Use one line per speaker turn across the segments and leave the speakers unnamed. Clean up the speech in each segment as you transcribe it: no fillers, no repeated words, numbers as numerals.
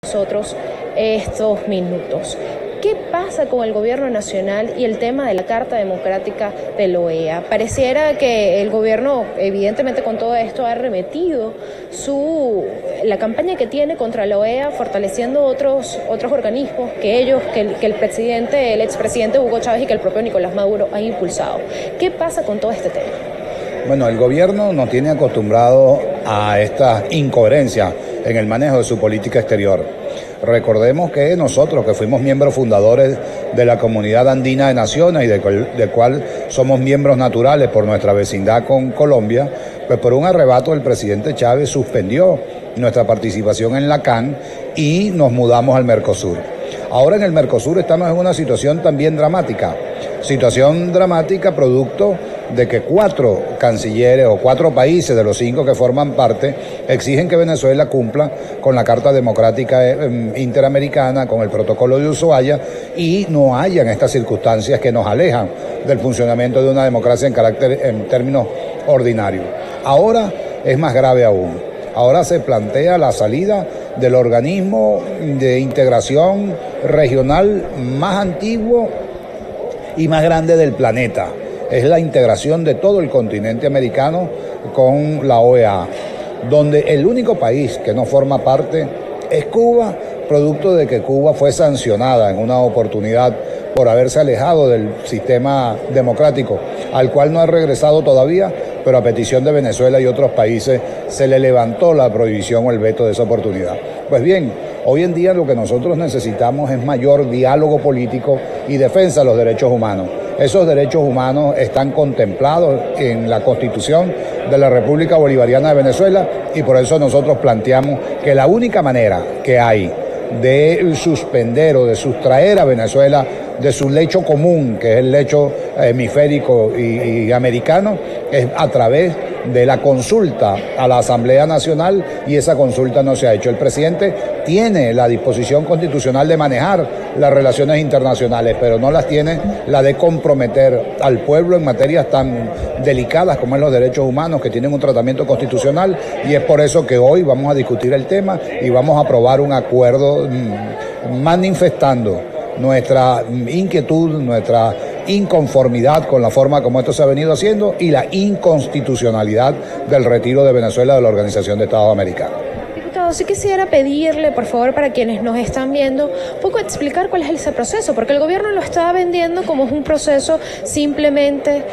nosotros estos minutos. ¿Qué pasa con el gobierno nacional y el tema de la Carta Democrática de la OEA? Pareciera que el gobierno, evidentemente con todo esto, ha arremetido la campaña que tiene contra la OEA, fortaleciendo otros organismos que el expresidente Hugo Chávez y que el propio Nicolás Maduro han impulsado. ¿Qué pasa con todo este tema?
Bueno, el gobierno nos tiene acostumbrado a esta incoherencia en el manejo de su política exterior. Recordemos que nosotros, que fuimos miembros fundadores de la Comunidad Andina de Naciones y de cual somos miembros naturales por nuestra vecindad con Colombia, pues por un arrebato el presidente Chávez suspendió nuestra participación en la CAN y nos mudamos al Mercosur. Ahora en el Mercosur estamos en una situación también dramática. Situación dramática producto de que 4 cancilleres o 4 países de los 5 que forman parte exigen que Venezuela cumpla con la Carta Democrática Interamericana, con el Protocolo de Ushuaia, y no hayan estas circunstancias que nos alejan del funcionamiento de una democracia en términos ordinarios. Ahora es más grave aún. Ahora se plantea la salida del organismo de integración regional más antiguo y más grande del planeta. Es la integración de todo el continente americano con la OEA, donde el único país que no forma parte es Cuba, producto de que Cuba fue sancionada en una oportunidad por haberse alejado del sistema democrático, al cual no ha regresado todavía, pero a petición de Venezuela y otros países se le levantó la prohibición o el veto de esa oportunidad. Pues bien, hoy en día lo que nosotros necesitamos es mayor diálogo político y defensa de los derechos humanos. Esos derechos humanos están contemplados en la Constitución de la República Bolivariana de Venezuela y por eso nosotros planteamos que la única manera que hay de suspender o de sustraer a Venezuela de su lecho común, que es el lecho hemisférico y americano, es a través de la consulta a la Asamblea Nacional, y esa consulta no se ha hecho. El presidente tiene la disposición constitucional de manejar las relaciones internacionales, pero no las tiene la de comprometer al pueblo en materias tan delicadas como es los derechos humanos, que tienen un tratamiento constitucional, y es por eso que hoy vamos a discutir el tema y vamos a aprobar un acuerdo manifestando nuestra inquietud, nuestra inconformidad con la forma como esto se ha venido haciendo y la inconstitucionalidad del retiro de Venezuela de la Organización de Estados Americanos.
Diputado, sí quisiera pedirle, por favor, para quienes nos están viendo, un poco explicar cuál es ese proceso, porque el gobierno lo está vendiendo como un proceso simplemente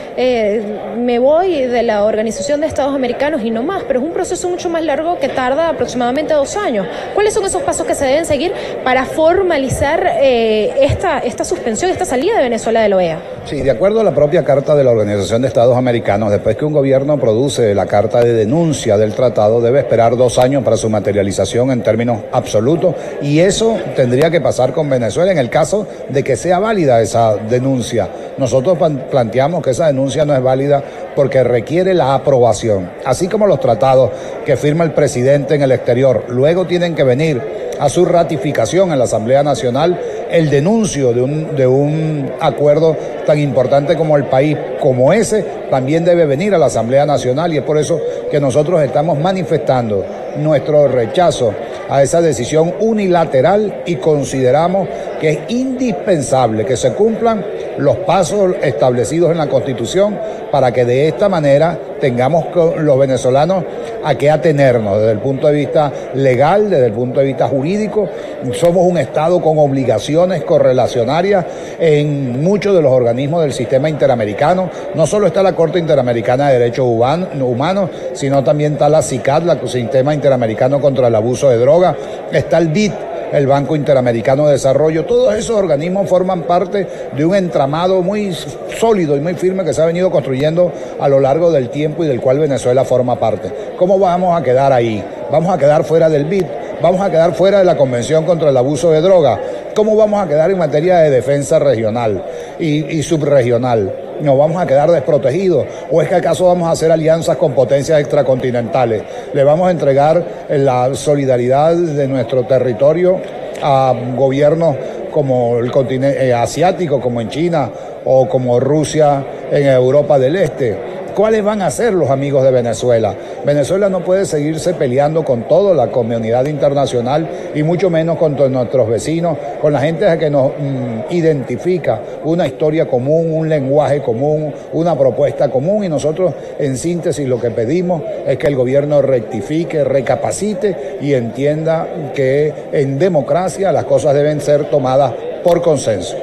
me voy de la Organización de Estados Americanos y no más, pero es un proceso mucho más largo que tarda aproximadamente 2 años. ¿Cuáles son esos pasos que se deben seguir para formalizar esta suspensión, esta salida de Venezuela de la OEA?
Sí, de acuerdo a la propia Carta de la Organización de Estados Americanos, después que un gobierno produce la carta de denuncia del tratado, debe esperar 2 años para su materialización en términos absolutos, y eso tendría que pasar con Venezuela en el caso de que sea válida esa denuncia. Nosotros planteamos que esa denuncia no es válida porque requiere la aprobación, así como los tratados que firma el presidente en el exterior luego tienen que venir a su ratificación en la Asamblea Nacional. El denuncio de un acuerdo tan importante como el país, como ese, también debe venir a la Asamblea Nacional, y es por eso que nosotros estamos manifestando nuestro rechazo a esa decisión unilateral y consideramos que es indispensable que se cumplan los pasos establecidos en la Constitución para que de esta manera tengamos los venezolanos a qué atenernos desde el punto de vista legal, desde el punto de vista jurídico. Somos un Estado con obligaciones correlacionarias en muchos de los organismos del sistema interamericano. No solo está la Corte Interamericana de Derechos Humanos, sino también está la CICAD, el Sistema Interamericano contra el Abuso de Drogas, está el BID, el Banco Interamericano de Desarrollo. Todos esos organismos forman parte de un entramado muy sólido y muy firme que se ha venido construyendo a lo largo del tiempo y del cual Venezuela forma parte. ¿Cómo vamos a quedar ahí? ¿Vamos a quedar fuera del BID? ¿Vamos a quedar fuera de la Convención contra el Abuso de Drogas? ¿Cómo vamos a quedar en materia de defensa regional y subregional? ¿Nos vamos a quedar desprotegidos? ¿O es que acaso vamos a hacer alianzas con potencias extracontinentales? ¿Le vamos a entregar la solidaridad de nuestro territorio a gobiernos como el continente asiático, como en China, o como Rusia en Europa del Este? ¿Cuáles van a ser los amigos de Venezuela? Venezuela no puede seguirse peleando con toda la comunidad internacional y mucho menos con nuestros vecinos, con la gente que nos identifica una historia común, un lenguaje común, una propuesta común, y nosotros en síntesis lo que pedimos es que el gobierno rectifique, recapacite y entienda que en democracia las cosas deben ser tomadas por consenso.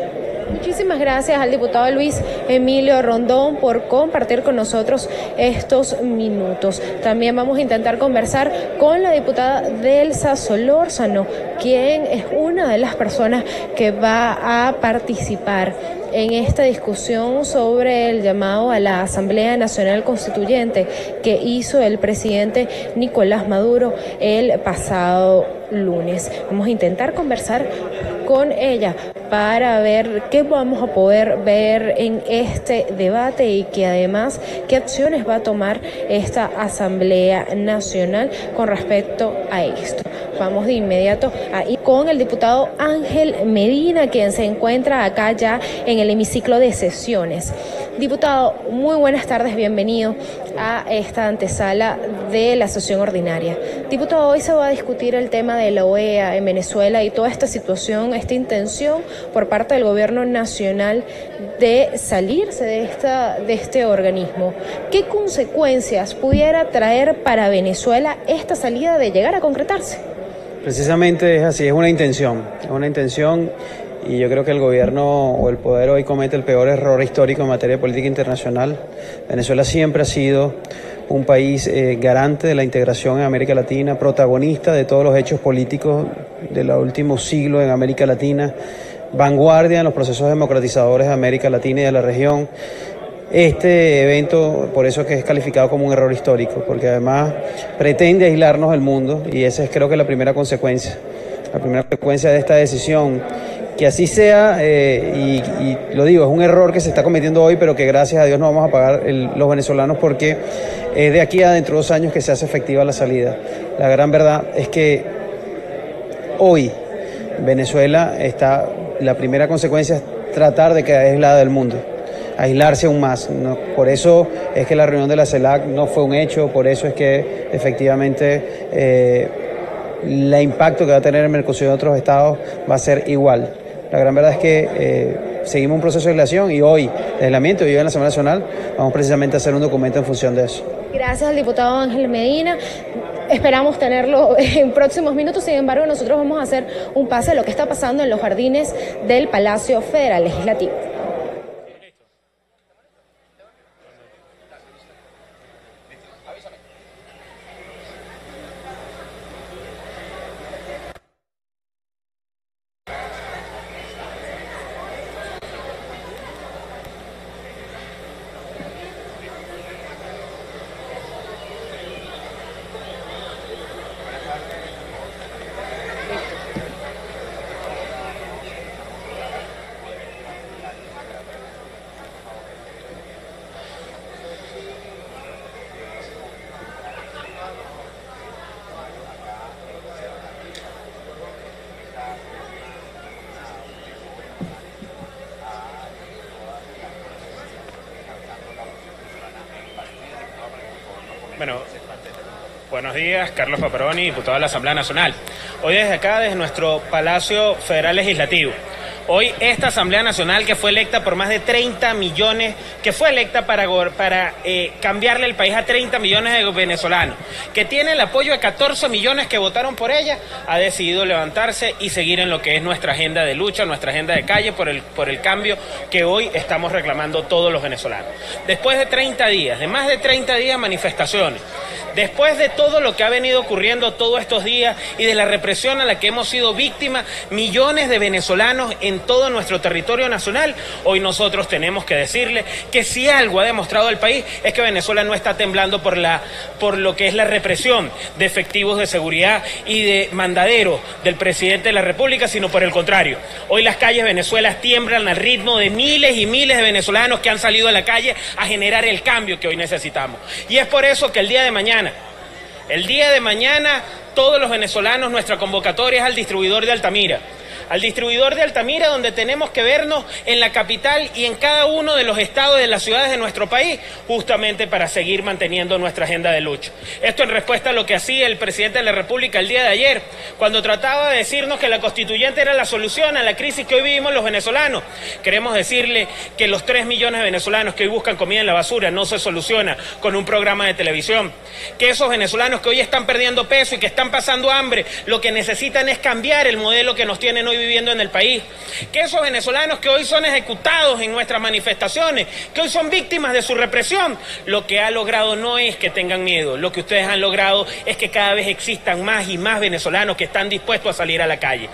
Muchísimas gracias al diputado Luis Emilio Rondón por compartir con nosotros estos minutos. También vamos a intentar conversar con la diputada Delsa Solórzano, quien es una de las personas que va a participar en esta discusión sobre el llamado a la Asamblea Nacional Constituyente que hizo el presidente Nicolás Maduro el pasado lunes. Vamos a intentar conversar con ella para ver qué vamos a poder ver en este debate y que además qué acciones va a tomar esta Asamblea Nacional con respecto a esto. Vamos de inmediato ahí con el diputado Ángel Medina, quien se encuentra acá ya en el hemiciclo de sesiones. Diputado, muy buenas tardes, bienvenido a esta antesala de la sesión ordinaria. Diputado, hoy se va a discutir el tema de la OEA en Venezuela y toda esta situación, esta intención por parte del gobierno nacional de salirse de este organismo. ¿Qué consecuencias pudiera traer para Venezuela esta salida de llegar a concretarse?
Precisamente es así, es una intención y yo creo que el gobierno o el poder hoy comete el peor error histórico en materia de política internacional. Venezuela siempre ha sido un país garante de la integración en América Latina, protagonista de todos los hechos políticos de los últimos siglos en América Latina, vanguardia en los procesos democratizadores de América Latina y de la región. Este evento, por eso es que es calificado como un error histórico, porque además pretende aislarnos del mundo y esa es creo que la primera consecuencia de esta decisión. Que así sea, y lo digo, es un error que se está cometiendo hoy, pero que gracias a Dios no vamos a pagar los venezolanos porque es de aquí a dentro de 2 años que se hace efectiva la salida. La gran verdad es que hoy Venezuela está, la primera consecuencia es tratar de quedar aislada del mundo, aislarse aún más, ¿no? Por eso es que la reunión de la CELAC no fue un hecho, por eso es que efectivamente el impacto que va a tener el Mercosur en otros estados va a ser igual. La gran verdad es que seguimos un proceso de aislación y hoy, de aislamiento, y hoy en la Asamblea Nacional, vamos precisamente a hacer un documento en función de eso.
Gracias al diputado Ángel Medina. Esperamos tenerlo en próximos minutos. Sin embargo, nosotros vamos a hacer un pase a lo que está pasando en los jardines del Palacio Federal Legislativo.
Bueno, buenos días, Carlos Paparoni, diputado de la Asamblea Nacional. Hoy desde acá, desde nuestro Palacio Federal Legislativo. Hoy esta Asamblea Nacional que fue electa por más de 30 millones, que fue electa para cambiarle el país a 30 millones de venezolanos, que tiene el apoyo de 14 millones que votaron por ella, ha decidido levantarse y seguir en lo que es nuestra agenda de lucha, nuestra agenda de calle por el cambio que hoy estamos reclamando todos los venezolanos. Después de 30 días, de más de 30 días manifestaciones, después de todo lo que ha venido ocurriendo todos estos días y de la represión a la que hemos sido víctimas millones de venezolanos en todo nuestro territorio nacional, hoy nosotros tenemos que decirle que si algo ha demostrado el país es que Venezuela no está temblando por lo que es la represión de efectivos de seguridad y de mandaderos del presidente de la República, sino por el contrario. Hoy las calles de Venezuela tiemblan al ritmo de miles y miles de venezolanos que han salido a la calle a generar el cambio que hoy necesitamos. Y es por eso que el día de mañana, todos los venezolanos, nuestra convocatoria es al distribuidor de Altamira, al distribuidor de Altamira, donde tenemos que vernos en la capital y en cada uno de los estados de las ciudades de nuestro país, justamente para seguir manteniendo nuestra agenda de lucha. Esto en respuesta a lo que hacía el presidente de la República el día de ayer, cuando trataba de decirnos que la constituyente era la solución a la crisis que hoy vivimos los venezolanos. Queremos decirle que los 3 millones de venezolanos que hoy buscan comida en la basura no se soluciona con un programa de televisión. Que esos venezolanos que hoy están perdiendo peso y que están pasando hambre, lo que necesitan es cambiar el modelo que nos tienen hoy viviendo en el país. Que esos venezolanos que hoy son ejecutados en nuestras manifestaciones, que hoy son víctimas de su represión, lo que ha logrado no es que tengan miedo, lo que ustedes han logrado es que cada vez existan más y más venezolanos que están dispuestos a salir a la calle.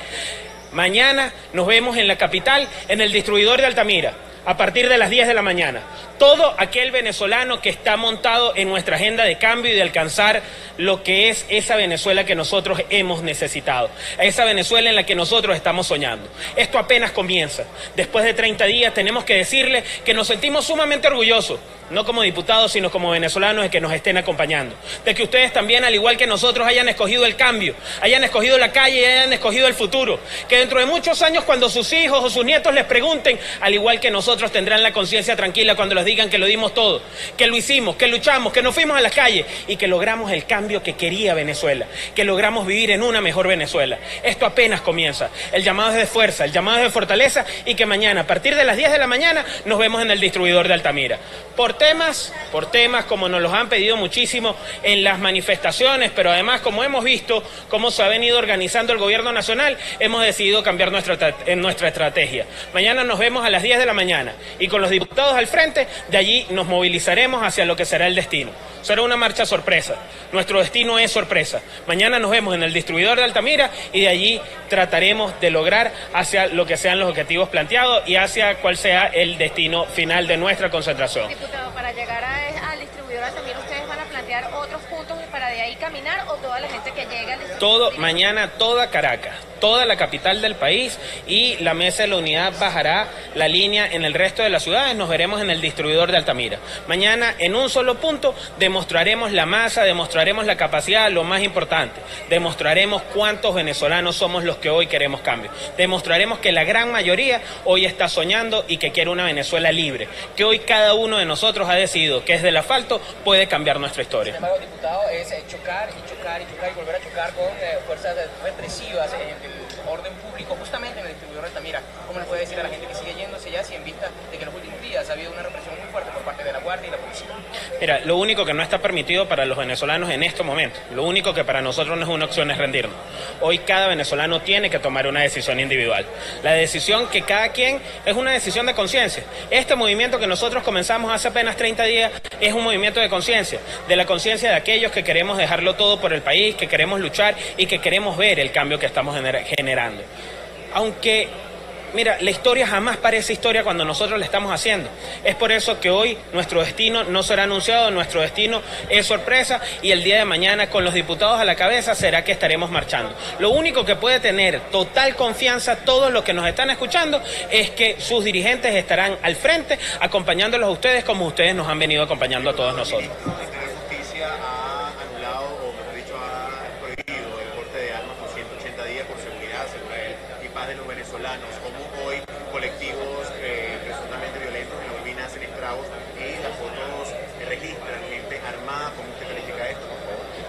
Mañana nos vemos en la capital, en el distribuidor de Altamira, a partir de las 10 de la mañana. Todo aquel venezolano que está montado en nuestra agenda de cambio y de alcanzar lo que es esa Venezuela que nosotros hemos necesitado, esa Venezuela en la que nosotros estamos soñando. Esto apenas comienza. Después de 30 días tenemos que decirle que nos sentimos sumamente orgullosos, no como diputados, sino como venezolanos, de que nos estén acompañando. De que ustedes también, al igual que nosotros, hayan escogido el cambio, hayan escogido la calle y hayan escogido el futuro. Que dentro de muchos años, cuando sus hijos o sus nietos les pregunten, al igual que nosotros, tendrán la conciencia tranquila cuando les digan que lo dimos todo, que lo hicimos, que luchamos, que nos fuimos a las calles y que logramos el cambio que quería Venezuela, que logramos vivir en una mejor Venezuela. Esto apenas comienza. El llamado es de fuerza, el llamado es de fortaleza, y que mañana, a partir de las 10 de la mañana, nos vemos en el distribuidor de Altamira. Por temas como nos los han pedido muchísimo en las manifestaciones, pero además como hemos visto cómo se ha venido organizando el gobierno nacional, hemos decidido cambiar nuestra estrategia. Mañana nos vemos a las 10 de la mañana y con los diputados al frente, de allí nos movilizaremos hacia lo que será el destino. Será una marcha sorpresa. Nuestro destino es sorpresa. Mañana nos vemos en el distribuidor de Altamira y de allí trataremos de lograr hacia lo que sean los objetivos planteados y hacia cuál sea el destino final de nuestra concentración.
Diputado, para llegar al distribuidor de Altamira, ¿ustedes van a plantear otros puntos para de ahí caminar o toda la gente que llegue al distribuidor?
Todo, mañana toda Caracas, toda la capital del país y la Mesa de la Unidad bajará la línea en el resto de las ciudades. Nos veremos en el distribuidor de Altamira. Mañana en un solo punto demostraremos la masa, demostraremos la capacidad, lo más importante, demostraremos cuántos venezolanos somos los que hoy queremos cambio. Demostraremos que la gran mayoría hoy está soñando y que quiere una Venezuela libre, que hoy cada uno de nosotros ha decidido que desde el asfalto puede cambiar nuestra historia.
Sin embargo, diputado, es chocar y chocar y chocar y volver a chocar con fuerzas represivas en el orden público, justamente en el distribuidor de Altamira. ¿Cómo le puede decir a la gente que sigue yéndose ya si en vista de que en los últimos días ha habido una represión muy fuerte por parte de la Guardia y la policía?
Mira, lo único que no está permitido para los venezolanos en estos momentos, lo único que para nosotros no es una opción es rendirnos. Hoy cada venezolano tiene que tomar una decisión individual. La decisión que cada quien es una decisión de conciencia. Este movimiento que nosotros comenzamos hace apenas 30 días es un movimiento de conciencia, de la conciencia de aquellos que queremos dejarlo todo por el país, que queremos luchar y que queremos ver el cambio que estamos generando. Aunque, mira, la historia jamás parece historia cuando nosotros la estamos haciendo. Es por eso que hoy nuestro destino no será anunciado, nuestro destino es sorpresa y el día de mañana con los diputados a la cabeza será que estaremos marchando. Lo único que puede tener total confianza todos los que nos están escuchando es que sus dirigentes estarán al frente acompañándolos a ustedes como ustedes nos han venido acompañando a todos nosotros.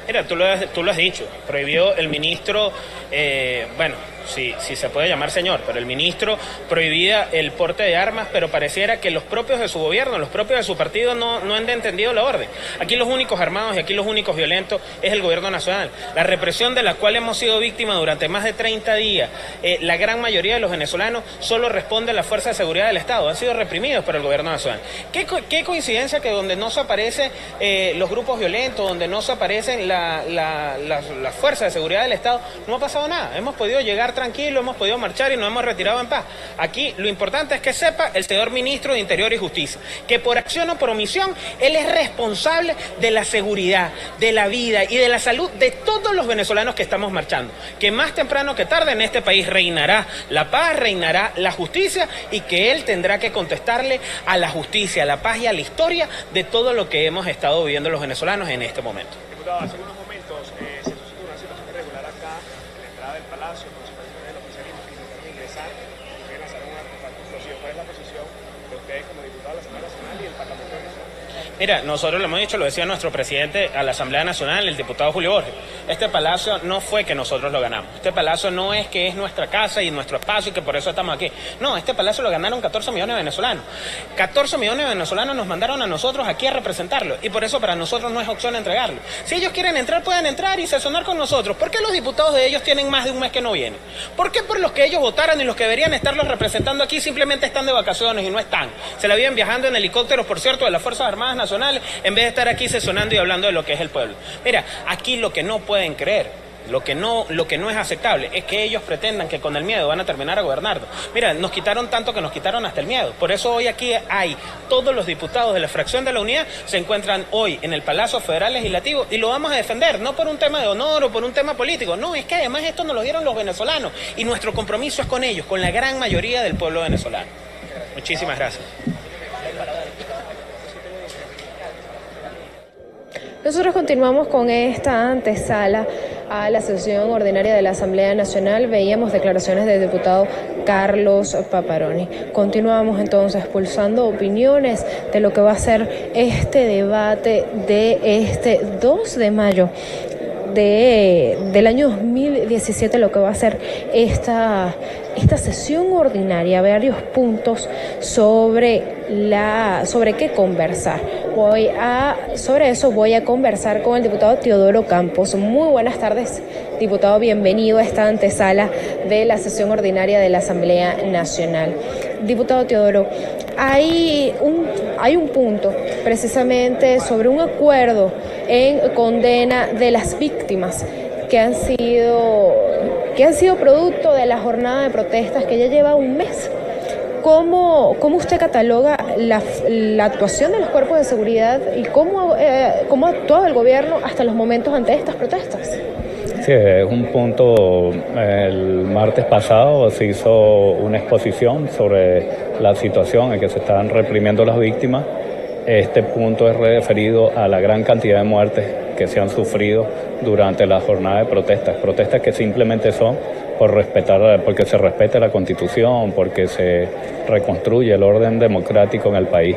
Mira, tú lo has dicho, prohibió el ministro, si se puede llamar señor, pero el ministro prohibía el porte de armas, pero pareciera que los propios de su gobierno, los propios de su partido no han entendido la orden. Aquí los únicos armados y aquí los únicos violentos es el gobierno nacional. La represión de la cual hemos sido víctimas durante más de 30 días, la gran mayoría de los venezolanos solo responde a la Fuerza de Seguridad del Estado, han sido reprimidos por el gobierno nacional. ¿Qué coincidencia que donde no se aparecen los grupos violentos, donde no se aparecen las Fuerzas de Seguridad del Estado, no ha pasado nada? Hemos podido llegar tranquilo, hemos podido marchar y nos hemos retirado en paz. Aquí lo importante es que sepa el señor ministro de Interior y Justicia que por acción o por omisión él es responsable de la seguridad, de la vida y de la salud de todos los venezolanos que estamos marchando, que más temprano que tarde en este país reinará la paz, reinará la justicia y que él tendrá que contestarle a la justicia, a la paz y a la historia de todo lo que hemos estado viviendo los venezolanos en este momento.
Diputado, hace unos momentos se suscitó una situación irregular acá en la entrada del Palacio, con situaciones del oficialismo que intentaron ingresar
Mira, nosotros lo hemos dicho, lo decía nuestro presidente a la Asamblea Nacional, el diputado Julio Borges. Este palacio no fue que nosotros lo ganamos. Este palacio no es que es nuestra casa y nuestro espacio y que por eso estamos aquí. No, este palacio lo ganaron 14 millones de venezolanos. 14 millones de venezolanos nos mandaron a nosotros aquí a representarlo y por eso para nosotros no es opción entregarlo. Si ellos quieren entrar, pueden entrar y sesionar con nosotros. ¿Por qué los diputados de ellos tienen más de un mes que no vienen? ¿Por qué por los que ellos votaron y los que deberían estarlos representando aquí simplemente están de vacaciones y no están? Se la viven viajando en helicópteros, por cierto, de las Fuerzas Armadas Nacionales, en vez de estar aquí sesionando y hablando de lo que es el pueblo. Mira, aquí lo que no pueden creer, lo que no es aceptable, es que ellos pretendan que con el miedo van a terminar a gobernar. Mira, nos quitaron tanto que nos quitaron hasta el miedo. Por eso hoy aquí hay todos los diputados de la fracción de la Unidad se encuentran hoy en el Palacio Federal Legislativo y lo vamos a defender, no por un tema de honor o por un tema político. No, es que además esto nos lo dieron los venezolanos y nuestro compromiso es con ellos, con la gran mayoría del pueblo venezolano. Muchísimas gracias.
Nosotros continuamos con esta antesala a la sesión ordinaria de la Asamblea Nacional. Veíamos declaraciones del diputado Carlos Paparoni. Continuamos entonces pulsando opiniones de lo que va a ser este debate de este 2 de mayo del año 2017, lo que va a ser esta sesión ordinaria, varios puntos sobre qué conversar. Sobre eso voy a conversar con el diputado Teodoro Campos. Muy buenas tardes, diputado, bienvenido a esta antesala de la sesión ordinaria de la Asamblea Nacional. Diputado Teodoro, hay un punto precisamente sobre un acuerdo en condena de las víctimas que han sido producto de la jornada de protestas que ya lleva un mes. ¿Cómo usted cataloga la actuación de los cuerpos de seguridad y cómo ha actuado el gobierno hasta los momentos ante estas protestas?
Sí, es un punto. El martes pasado se hizo una exposición sobre la situación en que se están reprimiendo las víctimas. Este punto es referido a la gran cantidad de muertes que se han sufrido durante la jornada de protestas que simplemente son porque se respete la Constitución, porque se reconstruye el orden democrático en el país.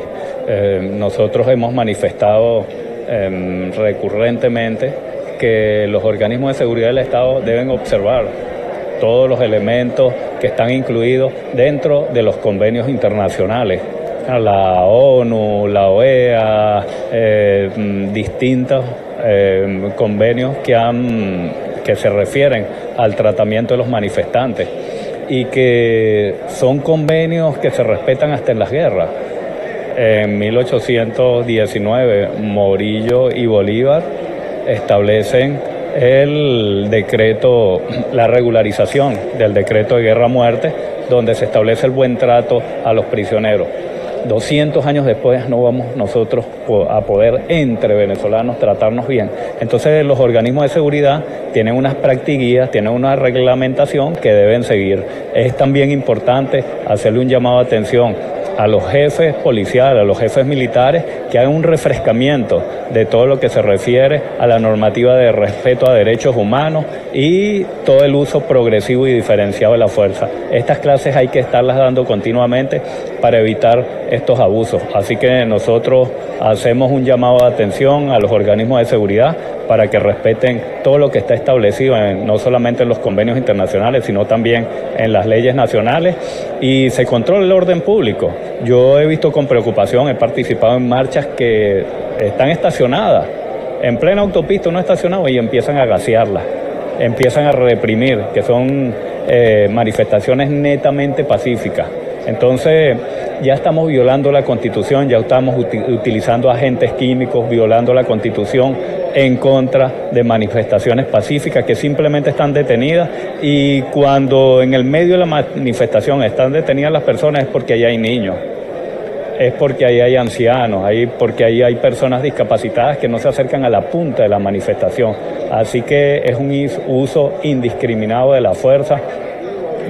Nosotros hemos manifestado recurrentemente que los organismos de seguridad del Estado deben observar todos los elementos que están incluidos dentro de los convenios internacionales. La ONU, la OEA, distintos convenios que se refieren al tratamiento de los manifestantes y que son convenios que se respetan hasta en las guerras. En 1819, Morillo y Bolívar establecen la regularización del decreto de guerra-muerte, donde se establece el buen trato a los prisioneros. 200 años después no vamos nosotros a poder entre venezolanos tratarnos bien. Entonces los organismos de seguridad tienen unas prácticas, tienen una reglamentación que deben seguir. Es también importante hacerle un llamado de atención a los jefes policiales, a los jefes militares, que hagan un refrescamiento de todo lo que se refiere a la normativa de respeto a derechos humanos y todo el uso progresivo y diferenciado de la fuerza. Estas clases hay que estarlas dando continuamente para evitar estos abusos. Así que nosotros hacemos un llamado de atención a los organismos de seguridad para que respeten todo lo que está establecido, no solamente en los convenios internacionales, sino también en las leyes nacionales, y se controle el orden público. Yo he visto con preocupación, he participado en marchas que están estacionadas, en plena autopista uno estacionado y empiezan a gasearlas, empiezan a reprimir, que son manifestaciones netamente pacíficas. Entonces ya estamos violando la Constitución, ya estamos utilizando agentes químicos, violando la Constitución en contra de manifestaciones pacíficas que simplemente están detenidas, y cuando en el medio de la manifestación están detenidas las personas es porque ahí hay niños, es porque ahí hay ancianos, porque ahí hay personas discapacitadas que no se acercan a la punta de la manifestación. Así que es un uso indiscriminado de la fuerza.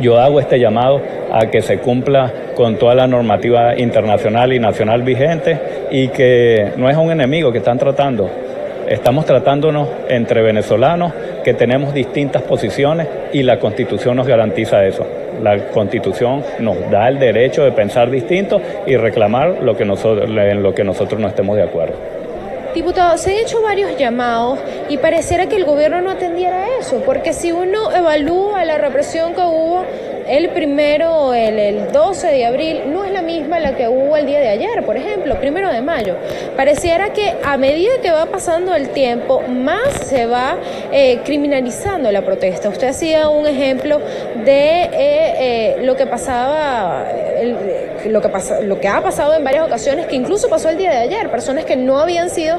Yo hago este llamado a que se cumpla con toda la normativa internacional y nacional vigente, y que no es un enemigo que están tratando. Estamos tratándonos entre venezolanos que tenemos distintas posiciones y la Constitución nos garantiza eso. La Constitución nos da el derecho de pensar distinto y reclamar en lo que nosotros no estemos de acuerdo.
Diputado, se han hecho varios llamados y pareciera que el gobierno no atendiera eso, porque si uno evalúa la represión que hubo el 12 de abril, no es la misma la que hubo el día de ayer, por ejemplo, 1 de mayo. Pareciera que a medida que va pasando el tiempo, más se va criminalizando la protesta. Usted hacía un ejemplo de lo que pasaba, lo que ha pasado en varias ocasiones, que incluso pasó el día de ayer, personas que no habían sido,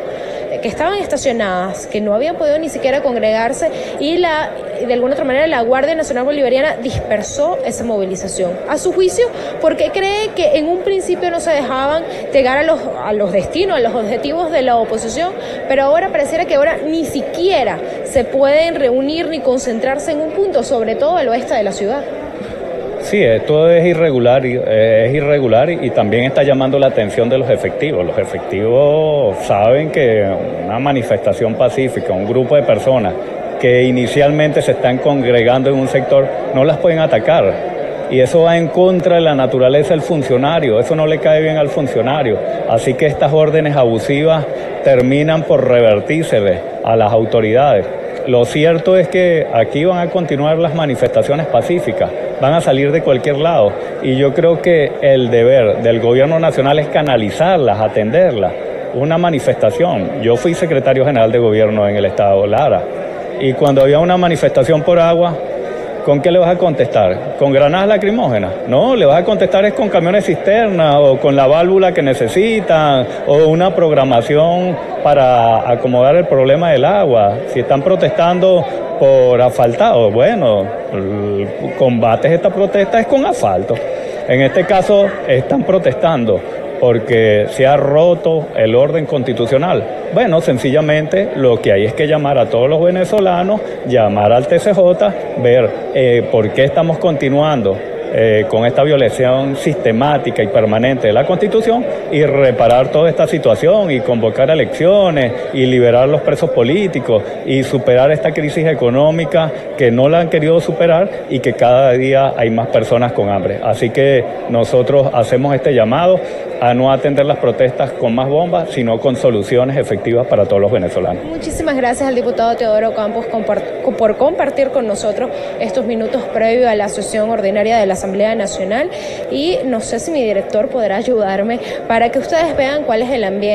que estaban estacionadas, que no habían podido ni siquiera congregarse y de alguna otra manera la Guardia Nacional Bolivariana dispersó esa movilización. A su juicio, porque cree que en un principio no se dejaban llegar a los destinos, a los objetivos de la oposición, pero ahora pareciera que ahora ni siquiera se pueden reunir ni concentrarse en un punto, sobre todo al oeste de la ciudad.
Sí, esto es irregular y también está llamando la atención de los efectivos. Los efectivos saben que una manifestación pacífica, un grupo de personas que inicialmente se están congregando en un sector, no las pueden atacar. Y eso va en contra de la naturaleza del funcionario, eso no le cae bien al funcionario. Así que estas órdenes abusivas terminan por revertírsele a las autoridades. Lo cierto es que aquí van a continuar las manifestaciones pacíficas, van a salir de cualquier lado y yo creo que el deber del gobierno nacional es canalizarlas, atenderlas. Una manifestación, yo fui secretario general de gobierno en el estado Lara y cuando había una manifestación por agua, ¿con qué le vas a contestar? ¿Con granadas lacrimógenas? No, le vas a contestar es con camiones cisterna o con la válvula que necesitan o una programación para acomodar el problema del agua. Si están protestando por asfaltado, bueno, combates esta protesta es con asfalto. En este caso están protestando porque se ha roto el orden constitucional. Bueno, sencillamente lo que hay es que llamar a todos los venezolanos, llamar al TCJ, ver por qué estamos continuando con esta violación sistemática y permanente de la Constitución y reparar toda esta situación y convocar elecciones y liberar los presos políticos y superar esta crisis económica que no la han querido superar y que cada día hay más personas con hambre. Así que nosotros hacemos este llamado a no atender las protestas con más bombas, sino con soluciones efectivas para todos los venezolanos.
Muchísimas gracias al diputado Teodoro Campos por compartir con nosotros estos minutos previos a la sesión ordinaria de la Asamblea Nacional y no sé si mi director podrá ayudarme para que ustedes vean cuál es el ambiente.